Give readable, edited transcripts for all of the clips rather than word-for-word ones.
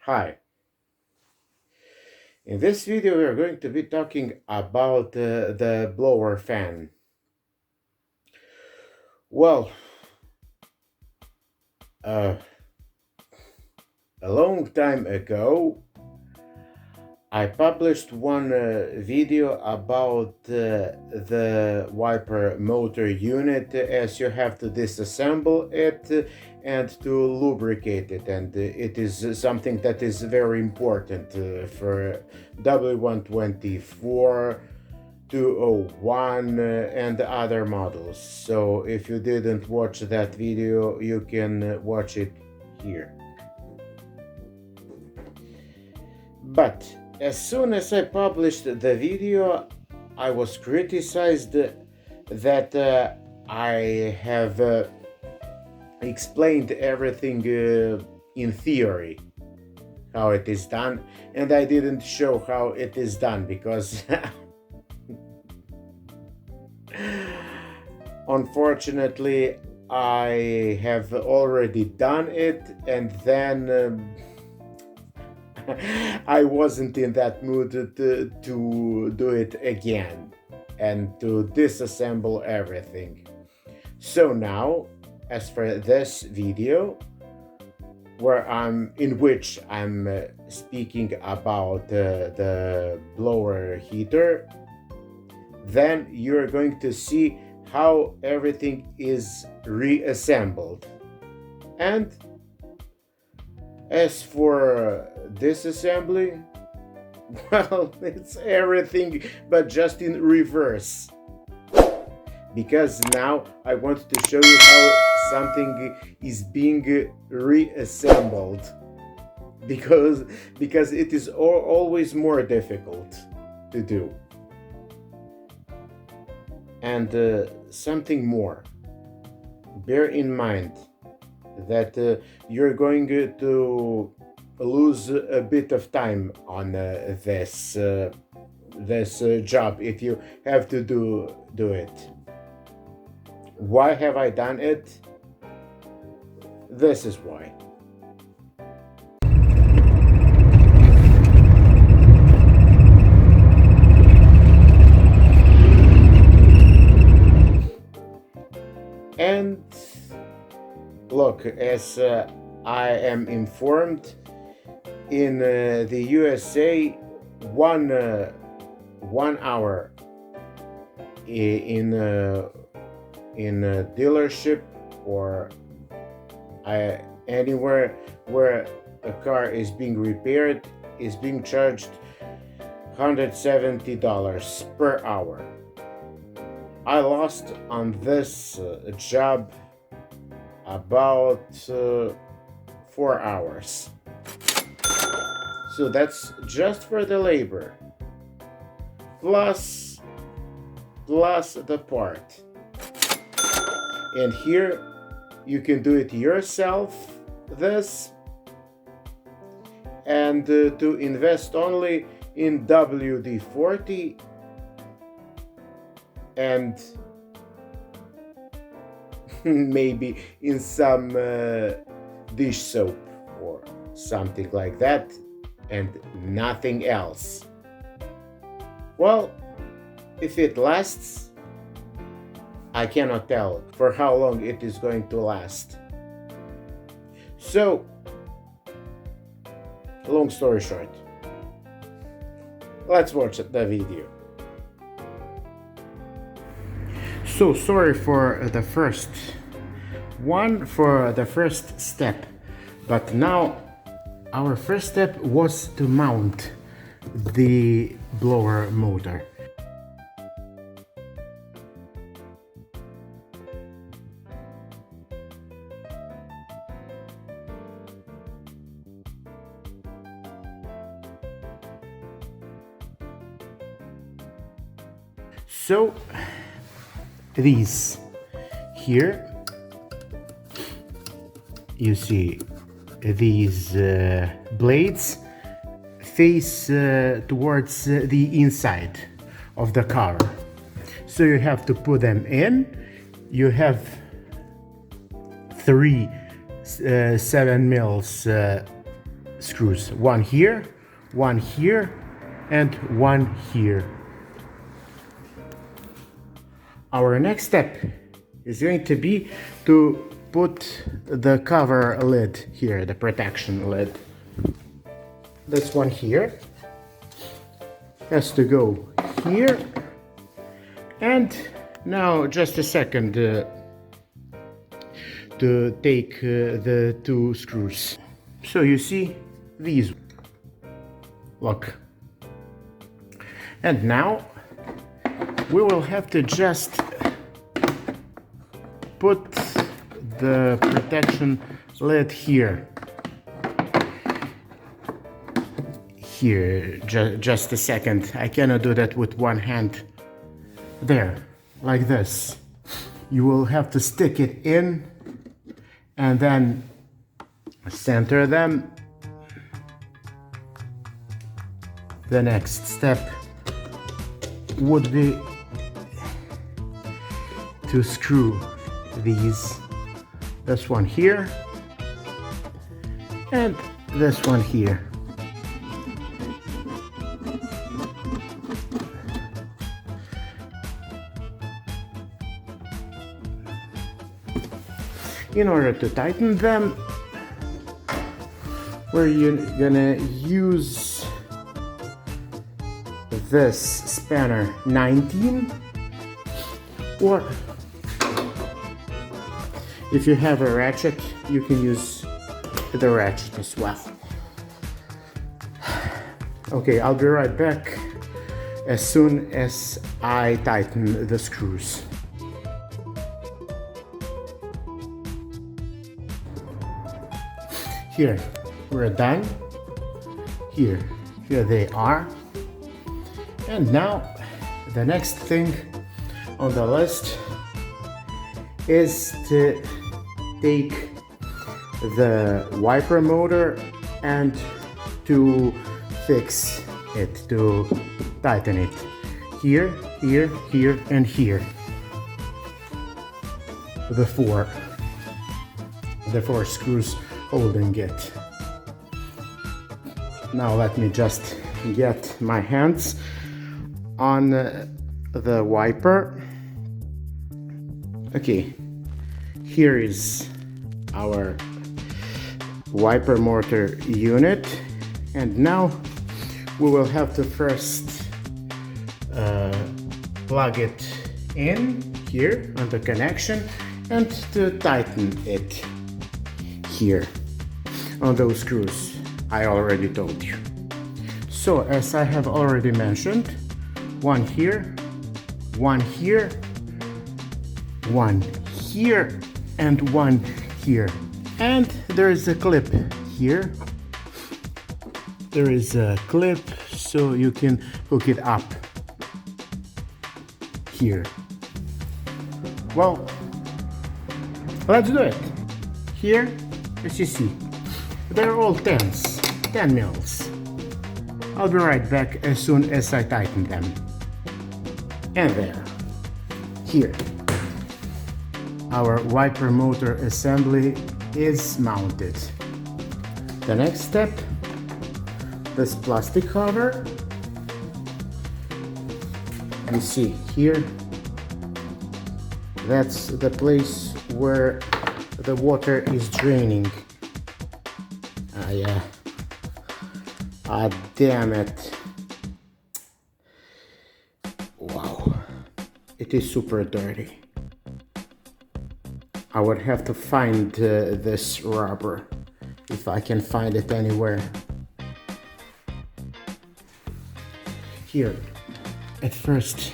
Hi, in this video we are going to be talking about the blower fan. Well, a long time ago I published one video about the wiper motor unit, as you have to disassemble it and to lubricate it, and it is something that is very important for W124, 201 and other models. So if you didn't watch that video, you can watch it here. But as soon as I published the video, I was criticized that I have explained everything in theory, how it is done, and I didn't show how it is done because unfortunately I have already done it, and then I wasn't in that mood to do it again and to disassemble everything. So now, as for this video, in which I'm speaking about the blower heater, then you're going to see how everything is reassembled. And as for disassembly, well, it's everything but just in reverse. Because now I want to show you how something is being reassembled. Because it is always more difficult to do. And something more. Bear in mind that you're going to lose a bit of time on this job if you have to do it. Why have I done it? This is why. And look, as I am informed, in the USA, 1 hour in a dealership or anywhere where a car is being repaired is being charged $170 per hour. I lost on this job about 4 hours. So that's just for the labor, plus the part. And here you can do it yourself, this, and to invest only in WD-40 and maybe in some dish soap or something like that, and nothing else. Well, if it lasts, I cannot tell for how long it is going to last. So, long story short, let's watch the video. So sorry for the first step, but now our first step was to mount the blower motor. So these here, you see these blades face towards the inside of the car. So you have to put them in. You have 3 7 mils screws. One here, and one here. Our next step is going to be to put the cover lid here, the protection lid. This one here has to go here. And now just a second to take the two screws. So you see these, look. And now we will have to just put the protection lid here. Here, just a second. I cannot do that with one hand. There, like this. You will have to stick it in and then center them. The next step would be to screw these. This one here and this one here. In order to tighten them, we're gonna use this spanner 19, or if you have a ratchet, you can use the ratchet as well. Okay, I'll be right back as soon as I tighten the screws. Here, we're done. Here they are. And now, the next thing on the list is to take the wiper motor and to fix it, to tighten it. Here, and here. The four screws holding it. Now let me just get my hands on the wiper. Okay, here is our wiper motor unit, and now we will have to first plug it in here on the connection and to tighten it here on those screws I already told you. So as I have already mentioned, one here, one here, one here, and one here. And there is a clip here. There is a clip so you can hook it up here. Well, let's do it. Here, as you see, they're all 10 mils. I'll be right back as soon as I tighten them. And there, here, our wiper motor assembly is mounted. The next step, this plastic cover. You see here, that's the place where the water is draining. Yeah. Ah, damn it. Wow. It is super dirty. I would have to find this rubber, if I can find it anywhere. Here, at first,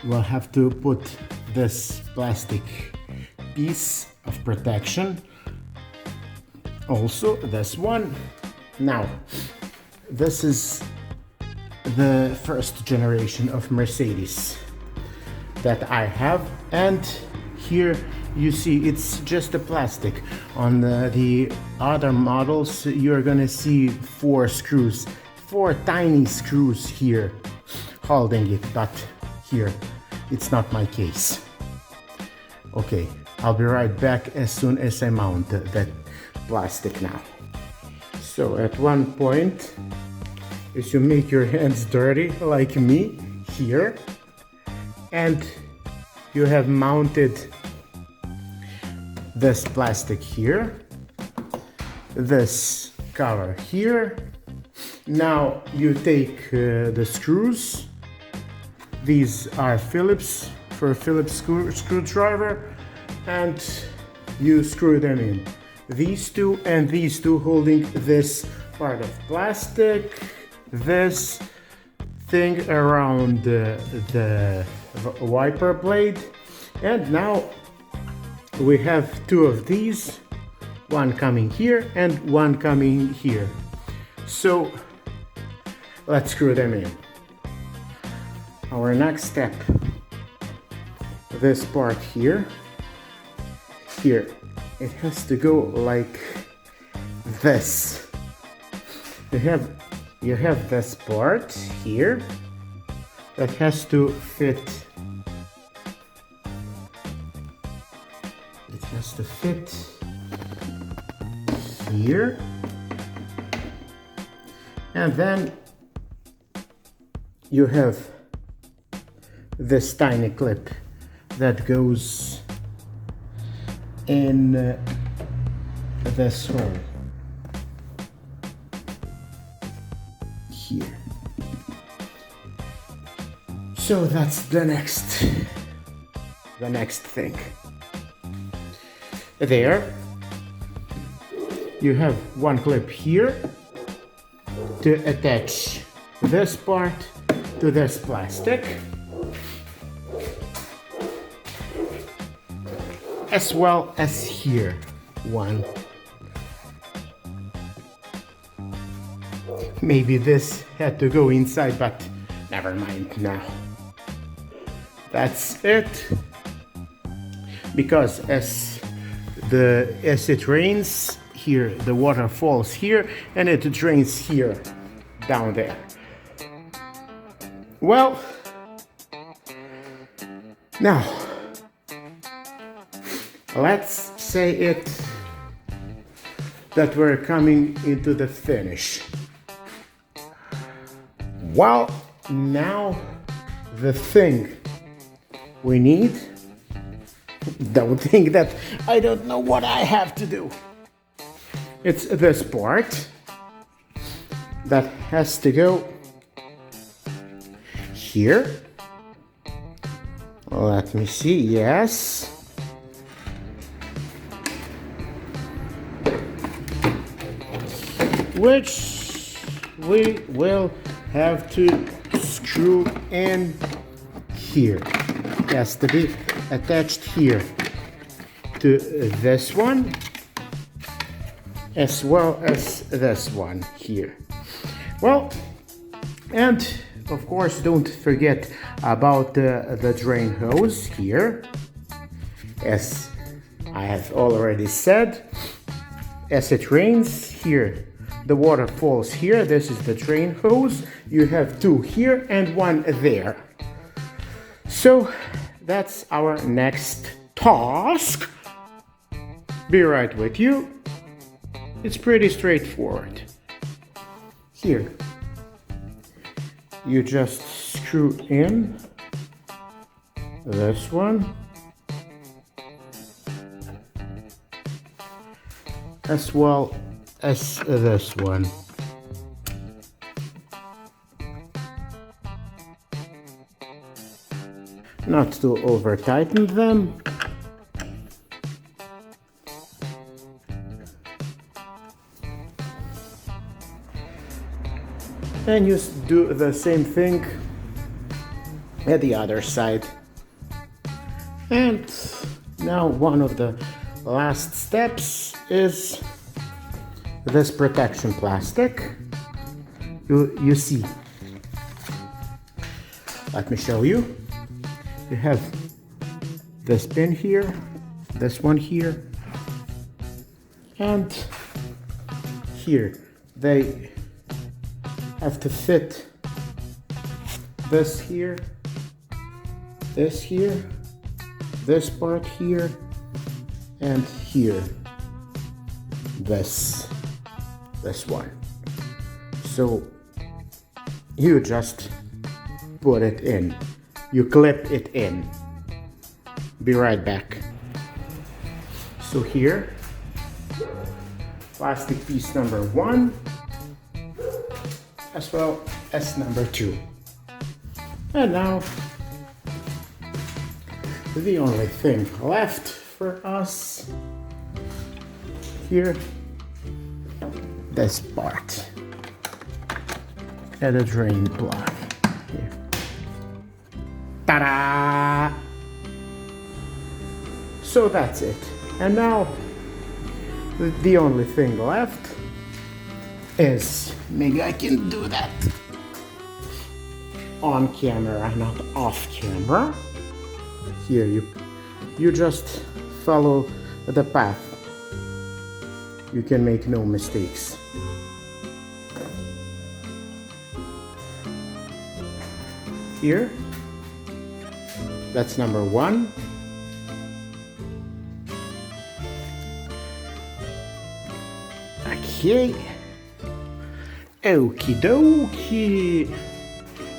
we'll have to put this plastic piece of protection. Also, this one. Now, this is the first generation of Mercedes that I have, and here you see it's just a plastic. On the other models, you're gonna see four tiny screws here holding it, but here it's not my case. Okay, I'll be right back as soon as I mount that plastic now. So at one point, as you make your hands dirty like me here, and you have mounted this plastic here, this cover here. Now you take the screws. These are Phillips for a Phillips screwdriver, and you screw them in. These two and these two holding this part of plastic, this thing around the wiper blade, and now we have two of these, one coming here and one coming here. So let's screw them in. Our next step, this part here, it has to go like this. You have this part here that has to fit. It has to fit here, and then you have this tiny clip that goes in this hole here. So that's the next thing. There you have one clip here to attach this part to this plastic, as well as here one. Maybe this had to go inside, but never mind now. That's it. Because as it rains here, the water falls here and it drains here down there. Well, now let's say it that we're coming into the finish. Well, now the thing we need, don't think that I don't know what I have to do. It's this part that has to go here. Let me see, yes. Which we will have to screw in here. It has to be attached here to this one, as well as this one here. Well, and of course don't forget about the drain hose here. As I have already said, as it rains here, the water falls here. This is the drain hose. You have two here and one there. So that's our next task. Be right with you. It's pretty straightforward. Here, you just screw in this one, as well as this one. Not to over tighten them. And you do the same thing at the other side. And now one of the last steps is this protection plastic. You see, let me show you. You have this pin here, this one here, and here. They have to fit this here, this here, this part here, and here, this. this one. So you just put it in, you clip it in. Be right back. So here, plastic piece number 1 as well as number 2. And now the only thing left for us here, this part and a drain plug here. Ta-da! So that's it. And now the only thing left is, maybe I can do that on camera, not off camera. Here you just follow the path. You can make no mistakes. Here, that's number 1. Okay. Okie dokie.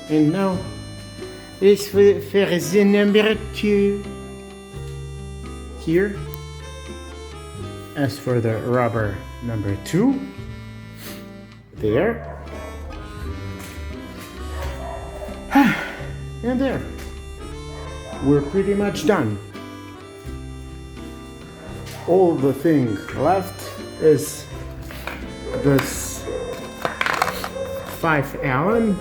And now is for the number 2. Here, as for the rubber number 2, there. And there. We're pretty much done. All the thing left is this 5 Allen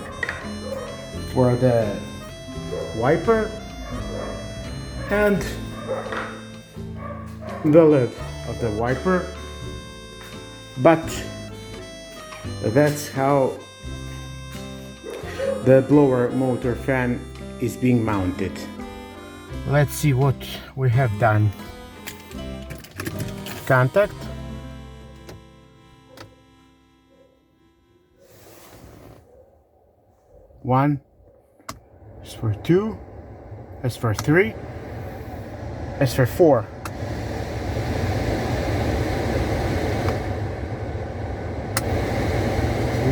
for the wiper and the lid of the wiper, but that's how the blower motor fan is being mounted. Let's see what we have done. Contact. One. As for 2. As for 3. As for 4.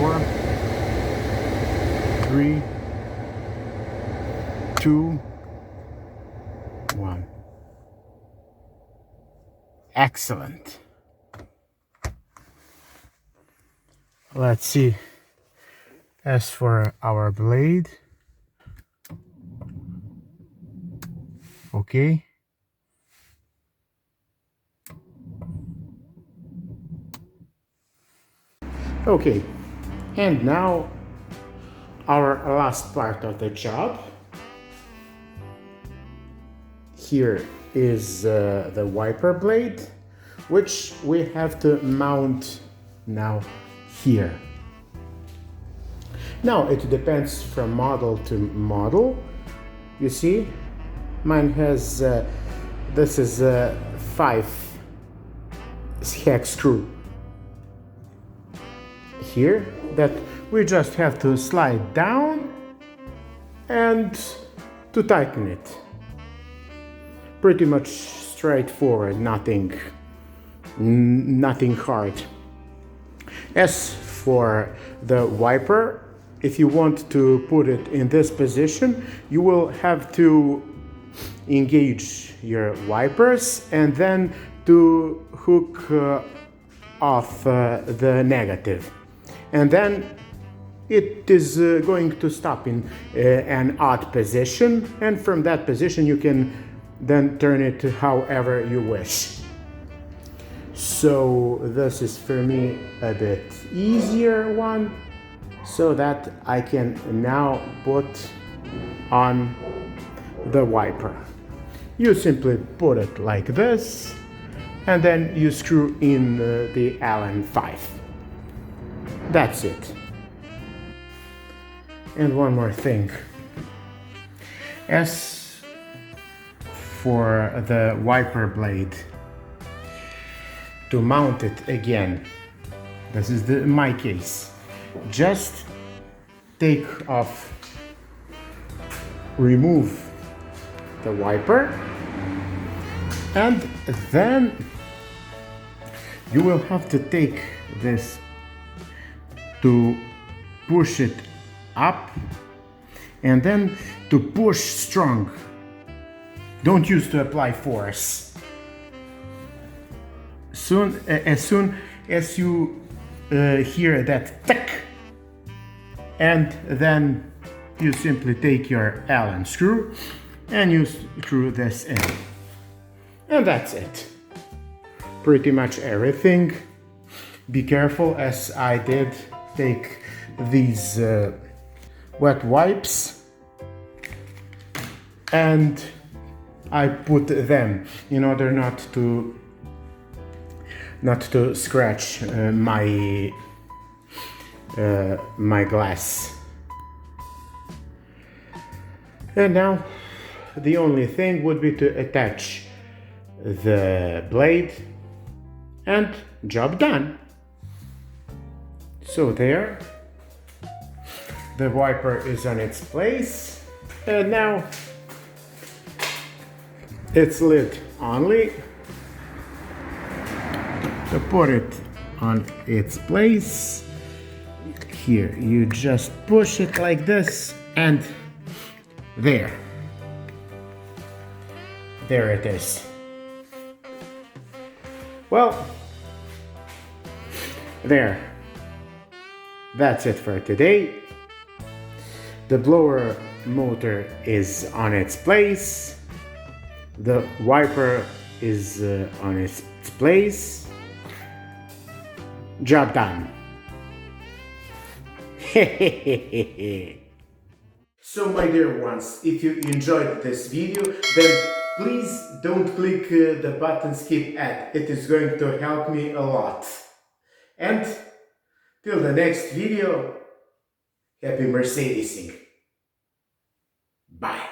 4. 3. 2. 1. Excellent. Let's see. As for our blade, okay. Okay, and now our last part of the job. Here is the wiper blade, which we have to mount now here. Now it depends from model to model. You see, mine has this is a 5 hex screw here that we just have to slide down and to tighten it. Pretty much straightforward, nothing hard. As for the wiper, if you want to put it in this position, you will have to engage your wipers and then to hook off the negative. And then it is going to stop in an odd position, and from that position you can then turn it however you wish. So this is for me a bit easier one, so that I can now put on the wiper. You simply put it like this, and then you screw in the Allen 5. That's it. And one more thing. As for the wiper blade, to mount it again, this is my case. Just take off, remove the wiper, and then you will have to take this to push it up and then to push strong. Don't use to apply force. As soon as you hear that tick, and then you simply take your Allen screw and you screw this in. And that's it. Pretty much everything. Be careful, as I did. Take these wet wipes and I put them in order not to scratch my glass. And now the only thing would be to attach the blade and job done. So there, the wiper is on its place, and now it's lid only. To put it on its place, here you just push it like this, and there it is. Well, there. That's it for today. The blower motor is on its place. The wiper is on its place. Job done. So my dear ones, if you enjoyed this video, then please don't click the button skip ad. It is going to help me a lot. And till the next video, happy Mercedesing. Bye.